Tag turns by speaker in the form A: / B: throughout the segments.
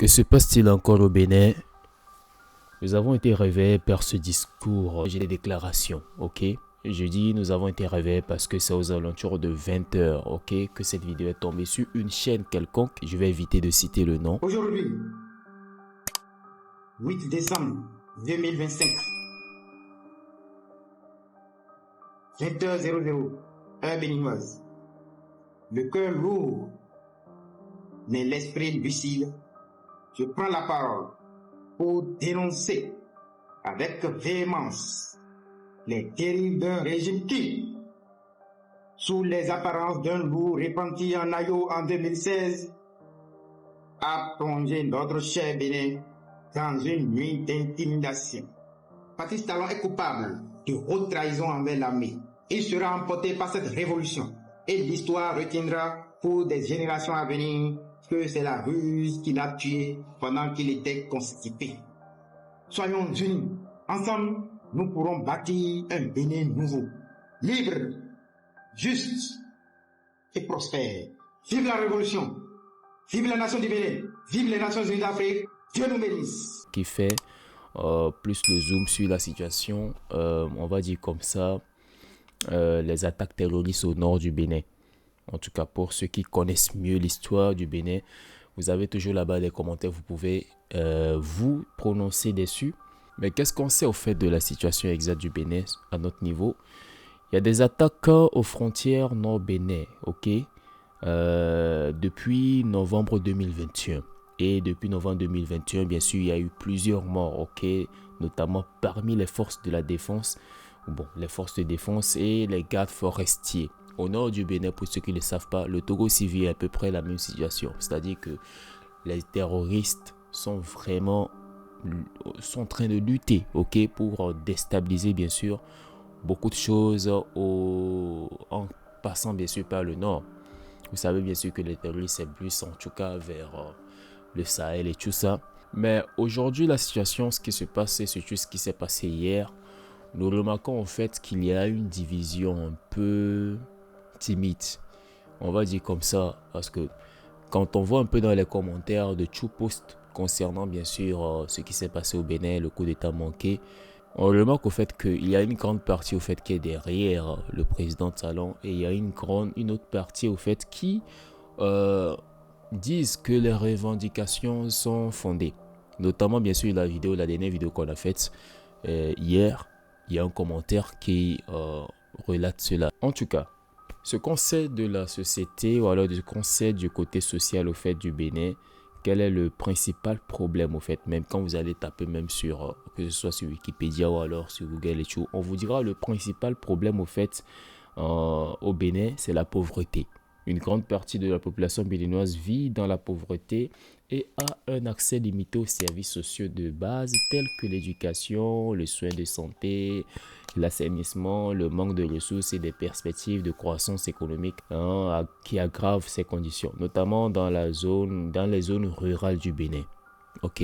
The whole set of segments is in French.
A: Que se passe-t-il encore au Bénin? Nous avons été réveillés par ce discours. J'ai des déclarations, ok? Je dis nous avons été réveillés parce que c'est aux alentours de 20 heures, ok? Que cette vidéo est tombée sur une chaîne quelconque. Je vais éviter de citer le nom.
B: Aujourd'hui, 8 décembre 2025, 20h00, heure béninoise. Le cœur lourd, mais l'esprit lucide. Je prends la parole pour dénoncer avec véhémence les dérives d'un régime qui, sous les apparences d'un loup repenti en Ayo en 2016, a plongé notre cher Bénin dans une nuit d'intimidation. Patrice Talon est coupable de haute trahison envers l'armée. Il sera emporté par cette révolution et l'histoire retiendra pour des générations à venir que c'est la ruse qui l'a tué pendant qu'il était constipé. Soyons unis. Ensemble, nous pourrons bâtir un Bénin nouveau, libre, juste et prospère. Vive la révolution! Vive la nation du Bénin! Vive les Nations Unies d'Afrique! Dieu nous bénisse!
A: Qui fait plus le zoom sur la situation, on va dire comme ça, les attaques terroristes au nord du Bénin. En tout cas, pour ceux qui connaissent mieux l'histoire du Bénin, vous avez toujours là-bas des commentaires, vous pouvez vous prononcer dessus. Mais qu'est-ce qu'on sait au fait de la situation exacte du Bénin à notre niveau? Il y a des attaques aux frontières nord-bénin, ok? Depuis novembre 2021. Et depuis novembre 2021, bien sûr, il y a eu plusieurs morts, ok? Notamment parmi les forces de la défense, les forces de défense et les gardes forestiers. Au nord du Bénin, pour ceux qui ne le savent pas, le Togo aussi vit à peu près la même situation. C'est-à-dire que les terroristes sont en train de lutter, ok, pour déstabiliser bien sûr beaucoup de choses en passant bien sûr par le nord. Vous savez bien sûr que les terroristes c'est plus en tout cas vers le Sahel et tout ça. Mais aujourd'hui la situation, ce qui se passe, c'est surtout ce qui s'est passé hier. Nous remarquons en fait qu'il y a une division un peu timide. On va dire comme ça parce que quand on voit un peu dans les commentaires de Tchoupost concernant bien sûr ce qui s'est passé au Bénin, le coup d'état manqué, on remarque au fait qu'il y a une grande partie au fait qui est derrière le président Talon et il y a une autre partie au fait qui disent que les revendications sont fondées. Notamment bien sûr la dernière vidéo qu'on a faite hier, il y a un commentaire qui relate cela. En tout cas, ce qu'on sait de la société ou alors ce qu'on sait du côté social au fait du Bénin, quel est le principal problème au fait, même quand vous allez taper même sur, que ce soit sur Wikipédia ou alors sur Google et tout, on vous dira le principal problème au fait au Bénin, c'est la pauvreté. Une grande partie de la population béninoise vit dans la pauvreté et a un accès limité aux services sociaux de base tels que l'éducation, les soins de santé, l'assainissement, le manque de ressources et des perspectives de croissance économique qui aggravent ces conditions, notamment dans les zones rurales du Bénin. Ok,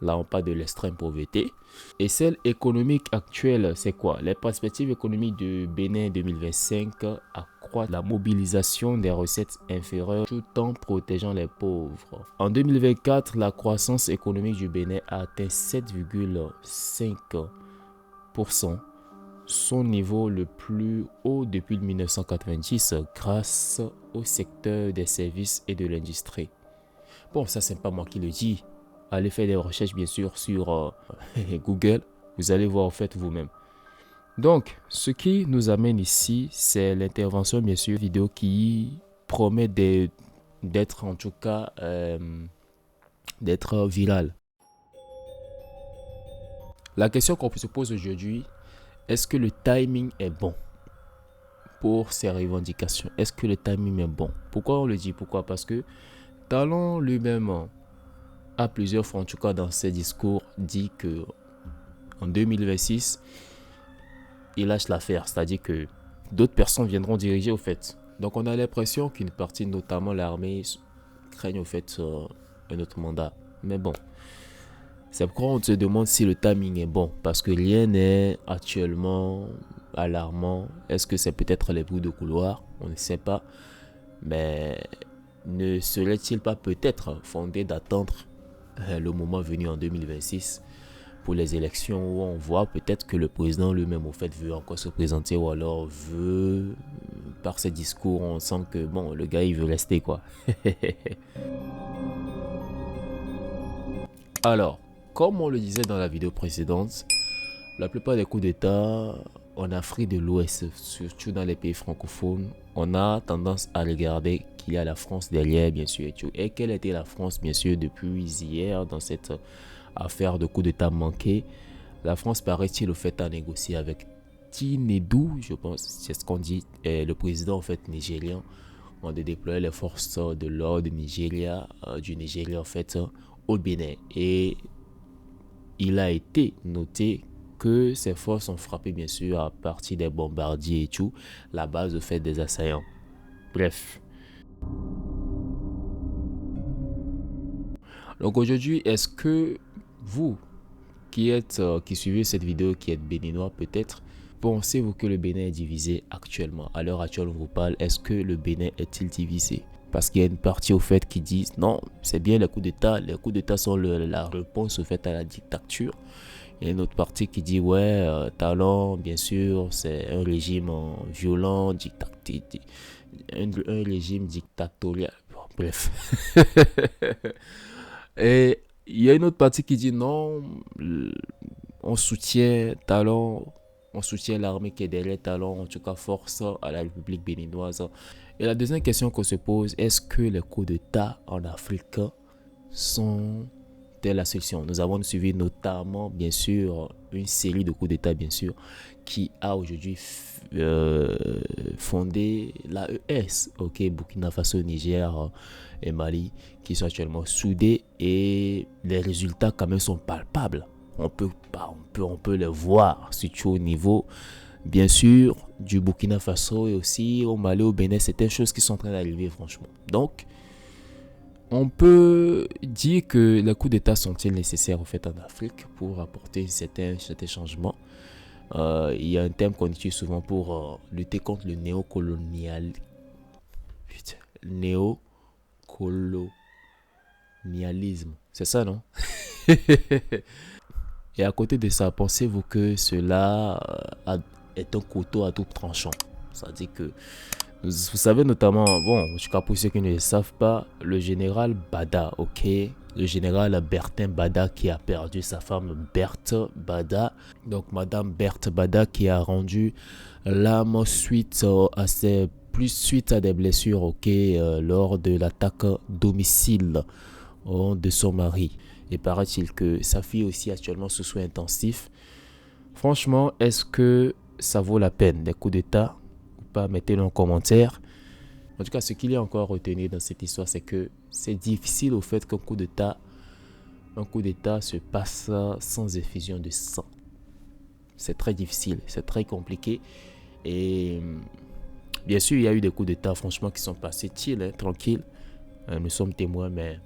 A: là on parle de l'extrême pauvreté. Et celle économique actuelle, c'est quoi? Les perspectives économiques du Bénin 2025 accroît la mobilisation des recettes inférieures tout en protégeant les pauvres. En 2024, la croissance économique du Bénin a atteint 7,5%, son niveau le plus haut depuis 1990 grâce au secteur des services et de l'industrie. Bon, ça c'est pas moi qui le dis. Allez faire des recherches bien sûr sur Google, vous allez voir en fait vous-même. Donc, ce qui nous amène ici, c'est l'intervention bien sûr vidéo qui promet d'être en tout cas d'être virale. La question qu'on se pose aujourd'hui, est-ce que le timing est bon pour ces revendications? Est-ce que le timing est bon? Pourquoi on le dit? Pourquoi? Parce que Talon lui-même a plusieurs fois, en tout cas dans ses discours, dit que en 2026, il lâche l'affaire. C'est-à-dire que d'autres personnes viendront diriger au fait. Donc on a l'impression qu'une partie, notamment l'armée, craignent au fait un autre mandat. Mais bon, c'est pourquoi on se demande si le timing est bon. Parce que rien n'est actuellement alarmant. Est-ce que c'est peut-être les bruits de couloir? On ne sait pas. Mais ne serait-il pas peut-être fondé d'attendre le moment venu en 2026 pour les élections où on voit peut-être que le président lui-même au fait veut encore se présenter ou alors veut, par ses discours, on sent que bon, le gars il veut rester quoi. Alors, comme on le disait dans la vidéo précédente, la plupart des coups d'État en Afrique de l'Ouest, surtout dans les pays francophones, on a tendance à regarder qu'il y a la France derrière, bien sûr. Et quelle était la France, bien sûr, depuis hier dans cette affaire de coup d'État manqué? La France, paraît-il, au fait, a négocié avec Tinedou, je pense, c'est ce qu'on dit, le président, en fait, nigérian, on a déployé les forces de l'ordre du Nigeria, en fait, au Bénin. Et il a été noté que ces forces ont frappé bien sûr à partir des bombardiers et tout, la base au fait des assaillants. Bref. Donc aujourd'hui, est-ce que vous qui suivez cette vidéo, qui êtes béninois peut-être, pensez-vous que le Bénin est divisé actuellement? À l'heure actuelle, on vous parle, est-ce que le Bénin est-il divisé? Parce qu'il y a une partie au fait qui dit non, c'est bien les coups d'État. Les coups d'État sont la réponse au fait à la dictature. Il y a une autre partie qui dit ouais, Talon, bien sûr, c'est un régime violent, un régime dictatorial. Bon, bref. Et il y a une autre partie qui dit non, on soutient Talon, on soutient l'armée qui est derrière Talon, en tout cas force à la République béninoise. Et la deuxième question qu'on se pose, est-ce que les coups d'État en Afrique sont la solution? Nous avons suivi notamment, bien sûr, une série de coups d'État, bien sûr, qui a aujourd'hui fondé l'AES, ok, Burkina Faso, Niger et Mali, qui sont actuellement soudés et les résultats quand même sont palpables. On peut les voir, surtout au niveau, bien sûr, du Burkina Faso et aussi au Mali, au Bénin, c'est des choses qui sont en train d'arriver, franchement. Donc, on peut dire que les coups d'État sont-ils nécessaires au fait en Afrique pour apporter certains changements? Il y a un terme qu'on utilise souvent pour lutter contre le néocolonialisme. C'est ça, non? Et à côté de ça, pensez-vous que cela est un couteau à double tranchant? C'est-à-dire que vous savez notamment, bon, je crois pour ceux qui ne le savent pas, le général Bada, ok, le général Bertin Bada qui a perdu sa femme Berthe Bada, donc Madame Berthe Bada qui a rendu l'âme suite à des blessures, ok, lors de l'attaque domicile de son mari. Et paraît-il que sa fille aussi actuellement sous soins intensifs. Franchement, est-ce que ça vaut la peine des coups d'État? Pas, mettez-le en commentaire. En tout cas, ce qu'il y a encore à retenir dans cette histoire, c'est que c'est difficile au fait qu'un coup d'État se passe sans effusion de sang. C'est très difficile, c'est très compliqué. Et bien sûr, il y a eu des coups d'État, franchement, qui sont passés tranquilles. Nous sommes témoins, mais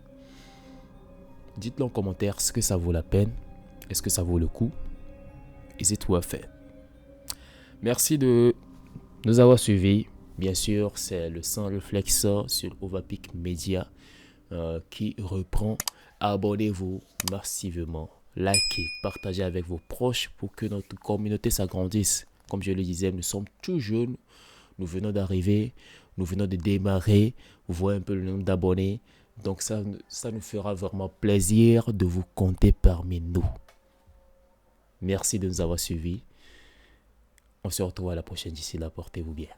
A: dites-le en commentaire, est-ce que ça vaut la peine? Est-ce que ça vaut le coup? Et c'est tout à faire. Merci de nous avoir suivis. Bien sûr, c'est le Sans Réflexe sur Ovapic Media qui reprend. Abonnez-vous massivement, likez, partagez avec vos proches pour que notre communauté s'agrandisse. Comme je le disais, nous sommes tout jeunes, nous venons d'arriver, nous venons de démarrer. Vous voyez un peu le nombre d'abonnés. Donc ça nous fera vraiment plaisir de vous compter parmi nous. Merci de nous avoir suivis. On se retrouve à la prochaine. D'ici là, portez-vous bien.